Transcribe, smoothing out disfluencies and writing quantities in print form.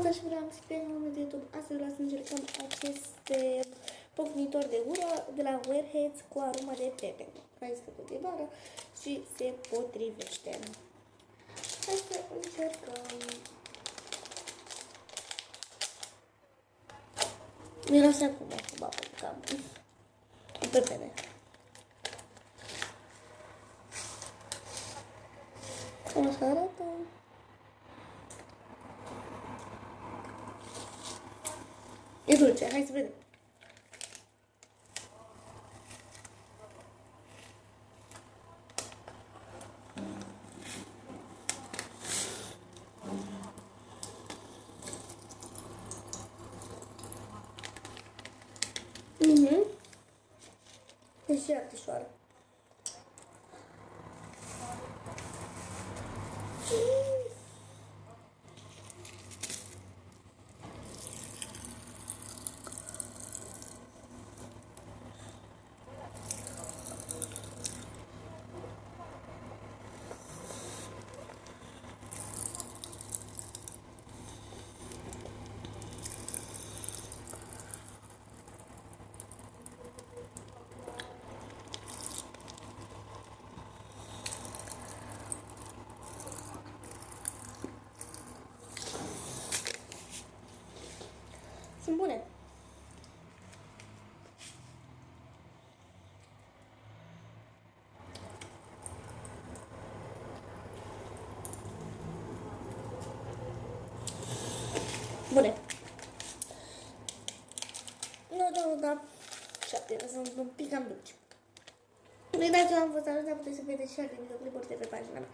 Salutare și vreau să pe canalul de YouTube. Astăzi vreau să încercăm aceste pocnitori de gură de la Warheads cu aromă de pepe. Hai să făcut de vară și se potrivește. Hai să încercăm. Miroase acum cu bubblegum. Cu pepene. Cum așa arată? E dulce, hai să vedem. E și artișoară. Sunt bune. Bune. Nu, da. 7, sunt un pic cam dulci. Nu uitați că am fost ajuns, puteți să vedeți și alte videoclipuri de pe pagina mea.